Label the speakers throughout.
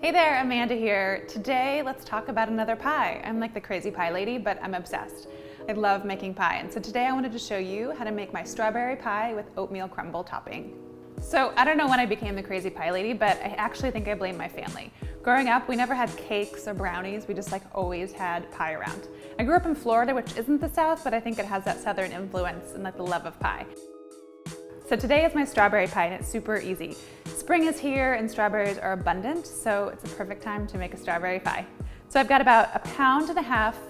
Speaker 1: Hey there, Amanda here. Today, let's talk about another pie. I'm like the crazy pie lady, but I'm obsessed. I love making pie, and so today I wanted to show you how to make my strawberry pie with oatmeal crumble topping. So I don't know when I became the crazy pie lady, but I actually think I blame my family. Growing up, we never had cakes or brownies. We just always had pie around. I grew up in Florida, which isn't the South, but I think it has that Southern influence and the love of pie. So today is my strawberry pie, and it's super easy. Spring is here and strawberries are abundant, so it's a perfect time to make a strawberry pie. So I've got about 1.5 pounds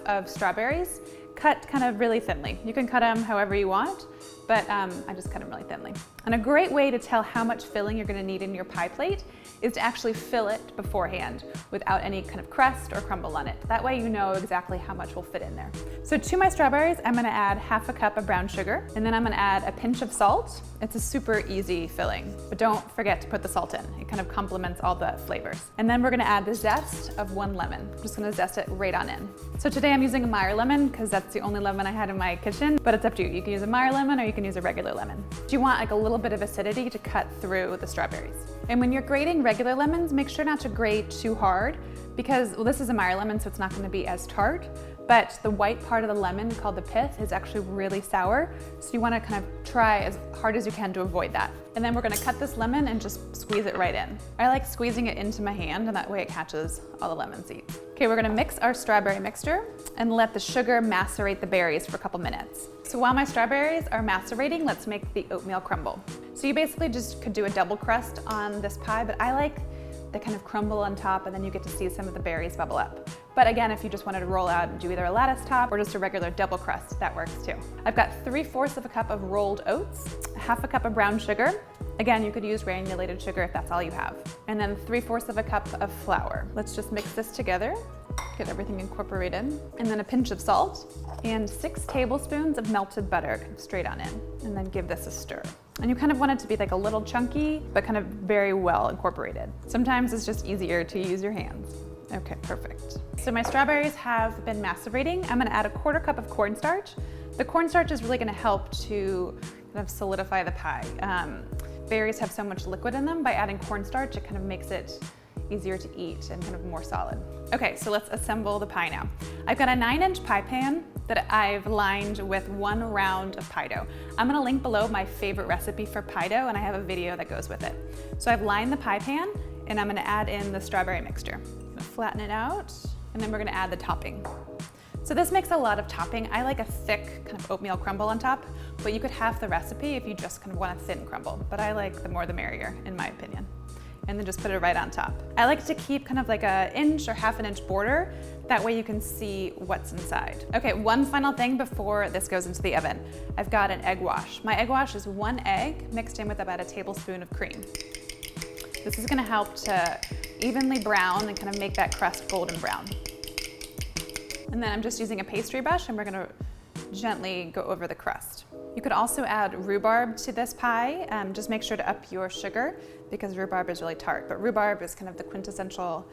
Speaker 1: of strawberries, cut kind of really thinly. You can cut them however you want, but I just cut them really thinly. And a great way to tell how much filling you're gonna need in your pie plate is to actually fill it beforehand without any kind of crust or crumble on it. That way you know exactly how much will fit in there. So to my strawberries, I'm gonna add 1/2 cup of brown sugar, and then I'm gonna add a pinch of salt. It's a super easy filling, but don't forget to put the salt in. It kind of complements all the flavors. And then we're gonna add the zest of 1 lemon. I'm just gonna zest it right on in. So today I'm using a Meyer lemon because that's the only lemon I had in my kitchen, but it's up to you. You can use a Meyer lemon or you can use a regular lemon. Do you want a little bit of acidity to cut through the strawberries? And when you're grating regular lemons, make sure not to grate too hard because, well, this is a Meyer lemon, so it's not gonna be as tart, but the white part of the lemon called the pith is actually really sour. So you wanna kind of try as hard as you can to avoid that. And then we're gonna cut this lemon and just squeeze it right in. I like squeezing it into my hand, and that way it catches all the lemon seeds. Okay, we're gonna mix our strawberry mixture and let the sugar macerate the berries for a couple minutes. So while my strawberries are macerating, let's make the oatmeal crumble. So you basically just could do a double crust on this pie, but I like the kind of crumble on top, and then you get to see some of the berries bubble up. But again, if you just wanted to roll out and do either a lattice top or just a regular double crust, that works too. I've got 3/4 of a cup of rolled oats, 1/2 cup of brown sugar. Again, you could use granulated sugar if that's all you have. And then 3/4 of a cup of flour. Let's just mix this together, get everything incorporated. And then a pinch of salt and 6 tablespoons of melted butter straight on in. And then give this a stir. And you kind of want it to be like a little chunky, but kind of very well incorporated. Sometimes it's just easier to use your hands. Okay, perfect. So my strawberries have been macerating. I'm gonna add 1/4 cup of cornstarch. The cornstarch is really gonna help to kind of solidify the pie. Berries have so much liquid in them. By adding cornstarch, it kind of makes it easier to eat and kind of more solid. Okay, so let's assemble the pie now. I've got a 9-inch pie pan that I've lined with 1 round of pie dough. I'm gonna link below my favorite recipe for pie dough, and I have a video that goes with it. So I've lined the pie pan, and I'm gonna add in the strawberry mixture. I'm gonna flatten it out, and then we're gonna add the topping. So this makes a lot of topping. I like a thick kind of oatmeal crumble on top, but you could have the recipe if you just kind of want a thin crumble. But I like the more the merrier, in my opinion. And then just put it right on top. I like to keep kind of like a 1 or 1/2 inch border. That way you can see what's inside. Okay, one final thing before this goes into the oven. I've got an egg wash. My egg wash is 1 egg mixed in with about 1 tablespoon of cream. This is gonna help to evenly brown and kind of make that crust golden brown. And then I'm just using a pastry brush, and we're gonna gently go over the crust. You could also add rhubarb to this pie. Just make sure to up your sugar because rhubarb is really tart, but rhubarb is kind of the quintessential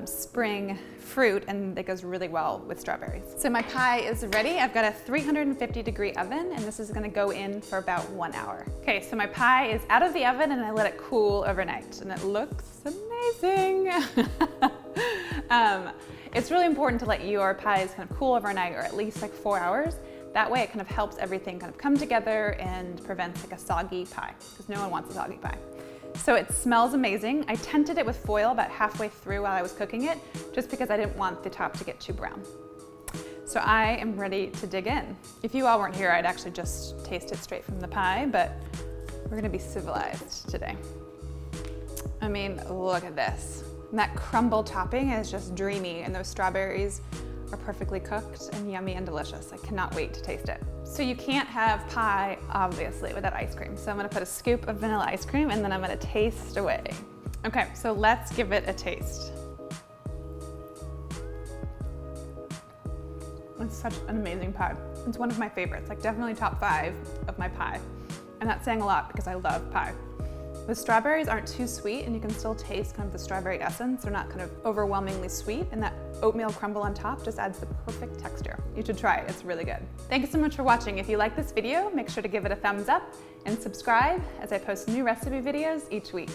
Speaker 1: spring fruit, and it goes really well with strawberries. So my pie is ready. I've got a 350-degree oven, and this is gonna go in for about 1 hour. Okay, so my pie is out of the oven, and I let it cool overnight, and it looks amazing. It's really important to let your pies kind of cool overnight, or at least 4 hours. That way it kind of helps everything kind of come together and prevents a soggy pie, because no one wants a soggy pie. So it smells amazing. I tented it with foil about halfway through while I was cooking it, just because I didn't want the top to get too brown. So I am ready to dig in. If you all weren't here, I'd actually just taste it straight from the pie, but we're gonna be civilized today. I mean, look at this. And that crumble topping is just dreamy, and those strawberries are perfectly cooked and yummy and delicious. I cannot wait to taste it. So you can't have pie, obviously, without ice cream. So I'm gonna put a scoop of vanilla ice cream, and then I'm gonna taste away. Okay, so let's give it a taste. It's such an amazing pie. It's one of my favorites, definitely top 5 of my pie. And that's saying a lot because I love pie. The strawberries aren't too sweet, and you can still taste kind of the strawberry essence. They're not kind of overwhelmingly sweet, and that oatmeal crumble on top just adds the perfect texture. You should try it, it's really good. Thank you so much for watching. If you like this video, make sure to give it a thumbs up and subscribe as I post new recipe videos each week.